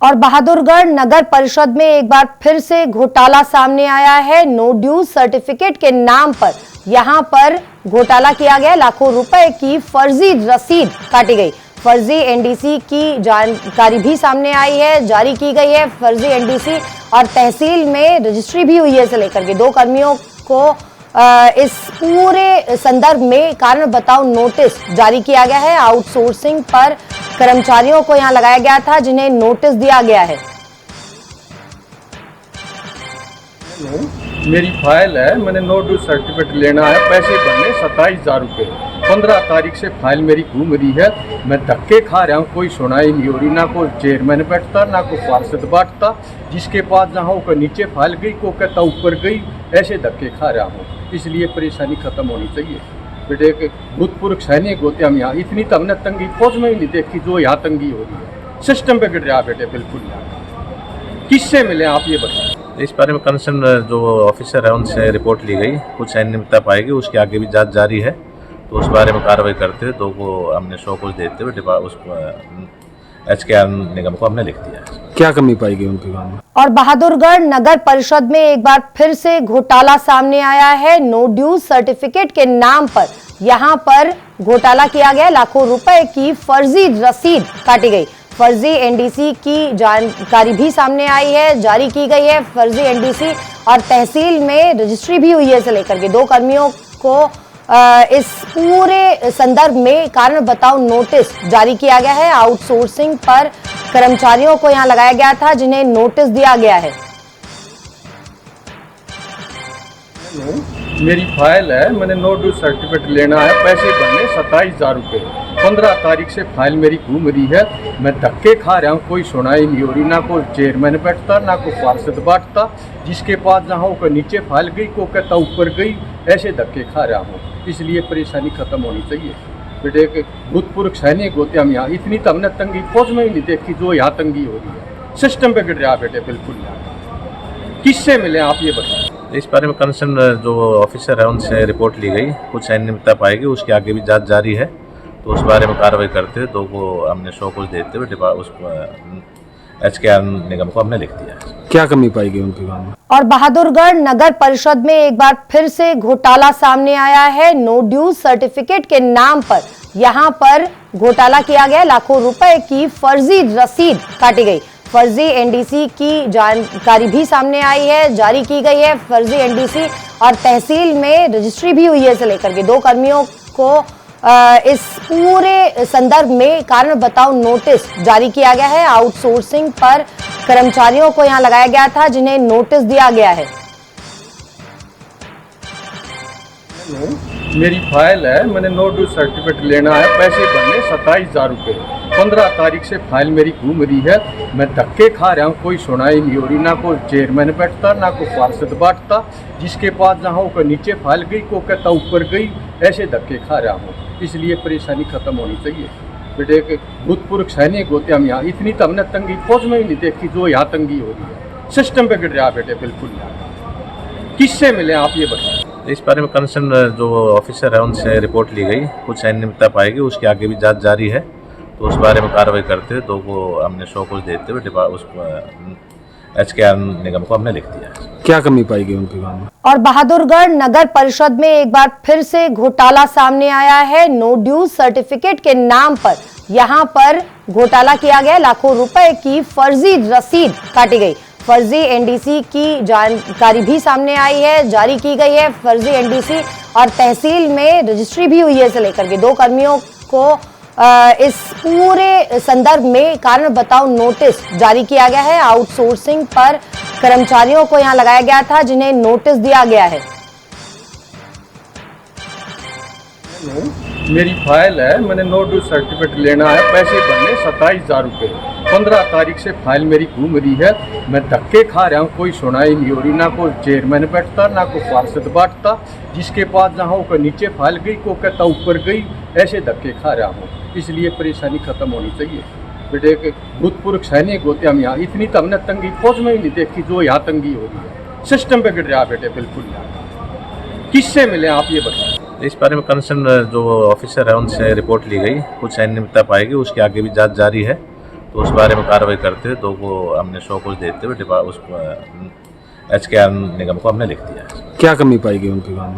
और बहादुरगढ़ नगर परिषद में एक बार फिर से घोटाला सामने आया है। नो ड्यूज सर्टिफिकेट के नाम पर यहां पर घोटाला किया गया। लाखों रुपए की फर्जी रसीद काटी गई। फर्जी एनडीसी की जानकारी भी सामने आई है, जारी की गई है फर्जी एनडीसी और तहसील में रजिस्ट्री भी हुई है। से लेकर के 2 कर्मियों को इस पूरे संदर्भ में कारण बताओ नोटिस जारी किया गया है। आउटसोर्सिंग पर कर्मचारियों को यहां लगाया गया था, जिन्हें नोटिस दिया गया है। मेरी फाइल है, मैंने नो ड्यू सर्टिफिकेट लेना है, पैसे भरने 27,000 रुपये। 15 तारीख से फाइल मेरी घूम रही है, मैं धक्के खा रहा हूँ, कोई सुनाई नहीं हो रही। ना कोई चेयरमैन बैठता, ना कोई पार्षद बैठता। जिसके पास जहाँ वो नीचे फाइल गई, को कहता ऊपर गई, ऐसे धक्के खा रहा हूँ। इसलिए परेशानी खत्म होनी चाहिए। बेटे एक भूतपूर्व सैनिक होते हम यहाँ, इतनी तो हमने तंगी फौज में ही नहीं देखी जो यहाँ तंगी हो रही है। सिस्टम पे गिर रहा बेटे, बिल्कुल यहाँ। किससे मिले आप ये बताएं। इस बारे में कंसर्न जो ऑफिसर है उनसे रिपोर्ट ली गई, कुछ अनियमितता पाएगी, उसके आगे भी जांच जारी है। तो उस बारे में कार्रवाई करते हुए 2 को हमने शो कुछ देते हुए उसको HKR निगम को हमने लिख दिया है। क्या कमी पाएगी उनके काम में? और बहादुरगढ़ नगर परिषद में एक बार फिर से घोटाला सामने आया है। नो ड्यूज सर्टिफिकेट के नाम पर यहां पर घोटाला किया गया। लाखों रुपए की फर्जी रसीद काटी गई। फर्जी एनडीसी की जानकारी भी सामने आई है, जारी की गई है फर्जी एनडीसी और तहसील में रजिस्ट्री भी हुई है। से लेकर के 2 कर्मियों को इस पूरे संदर्भ में कारण बताओ नोटिस जारी किया गया है। आउटसोर्सिंग पर कर्मचारियों को यहां लगाया गया था, जिन्हें नोटिस दिया गया है। मेरी फाइल है, मैंने नो ड्यू सर्टिफिकेट लेना है, पैसे भरने 27,000 रुपये। 15 तारीख से फाइल मेरी घूम रही है, मैं धक्के खा रहा हूँ, कोई सुनाई नहीं हो रही। ना कोई चेयरमैन बैठता, ना कोई पार्षद बैठता। जिसके पास जहाँ वो नीचे फाइल गई, को कहता ऊपर गई, ऐसे धक्के खा रहा हूँ। इसलिए परेशानी खत्म होनी चाहिए। बेटे एक भूतपूर्व सैनिक होते हम यहाँ, इतनी तो हमने तंगी फौज में ही नहीं देखी जो यहाँ तंगी हो रही है। सिस्टम पे गिर रहा बेटे, बिल्कुल यहाँ। किससे मिले आप ये बताएं। इस बारे में कंसर्न जो ऑफिसर है उनसे रिपोर्ट ली गई, कुछ अनियमितता पाएगी, उसके आगे भी जांच जारी है। तो उस बारे में कार्रवाई करते हुए 2 को हमने शो कुछ देते हुए उसको HKR निगम को हमने लिख दिया है। क्या कमी पाएगी उनके काम में? और बहादुरगढ़ नगर परिषद में एक बार फिर से घोटाला सामने आया है। नो ड्यूज सर्टिफिकेट के नाम पर यहां पर घोटाला किया गया। लाखों रुपए की फर्जी रसीद काटी गई। फर्जी एनडीसी की जानकारी भी सामने आई है, जारी की गई है फर्जी एनडीसी और तहसील में रजिस्ट्री भी हुई है। से लेकर के 2 कर्मियों को इस पूरे संदर्भ में कारण बताओ नोटिस जारी किया गया है। आउटसोर्सिंग पर कर्मचारियों को यहां लगाया गया था, जिन्हें नोटिस दिया गया है। मेरी फाइल है, मैंने नो ड्यू सर्टिफिकेट लेना है, पैसे भरने 27,000 रुपये। 15 तारीख से फाइल मेरी घूम रही है, मैं धक्के खा रहा हूँ, कोई सुनाई नहीं हो रही। ना कोई चेयरमैन बैठता, ना कोई पार्षद बैठता। जिसके पास जहाँ वो नीचे फाइल गई, को कहता ऊपर गई, ऐसे धक्के खा रहा हूँ। इसलिए परेशानी खत्म होनी चाहिए। बेटे एक भूतपूर्व सैनिक होते हम यहाँ, इतनी तो हमने तंगी फौज में ही नहीं देखी जो यहाँ तंगी हो रही है। सिस्टम पे गिर रहा बेटे, बिल्कुल यहाँ। किससे मिले आप ये बताएं। इस बारे में कंसर्न जो ऑफिसर है उनसे रिपोर्ट ली गई, कुछ अनियमितता पाएगी, उसके आगे भी जांच जारी है। तो उस बारे में कार्रवाई करते हुए 2 को हमने शो कुछ देते हुए उसको HKR निगम को हमने लिख दिया है। क्या कमी पाएगी उनके काम में? और बहादुरगढ़ नगर परिषद में एक बार फिर से घोटाला सामने आया है। नो ड्यूज सर्टिफिकेट के नाम पर यहां पर घोटाला किया गया। लाखों रुपए की फर्जी रसीद काटी गई। फर्जी एनडीसी की जानकारी भी सामने आई है, जारी की गई है फर्जी एनडीसी और तहसील में रजिस्ट्री भी हुई है। से लेकर के 2 कर्मियों को इस पूरे संदर्भ में कारण बताओ नोटिस जारी किया गया है। आउटसोर्सिंग पर कर्मचारियों को यहां लगाया गया था, जिन्हें नोटिस दिया गया है। मेरी फाइल है, मैंने नो ड्यू सर्टिफिकेट लेना है, पैसे भरने 27,000 रुपये। 15 तारीख से फाइल मेरी घूम रही है, मैं धक्के खा रहा हूँ, कोई सुनाई नहीं हो रही। ना कोई चेयरमैन बैठता, ना कोई पार्षद बैठता। जिसके पास जहाँ वो नीचे फाइल गई, को कहता ऊपर गई, ऐसे धक्के खा रहा हूँ। इसलिए परेशानी खत्म होनी चाहिए। बेटे एक भूतपूर्व सैनिक होते हम यहाँ, इतनी तो हमने तंगी फौज में ही नहीं देखी जो यहाँ तंगी हो रही है। सिस्टम पे गिर रहा बेटे, बिल्कुल यहाँ। किससे मिले आप ये बताएं। इस बारे में कंसर्न जो ऑफिसर है उनसे रिपोर्ट ली गई, कुछ अनियमितता पाएगी, उसके आगे भी जांच जारी है। तो उस बारे में कार्रवाई करते हुए दो को हमने शो कुछ देते हुए उसको HKR निगम को हमने लिख दिया है। क्या कमी पाई गई उनके काम में?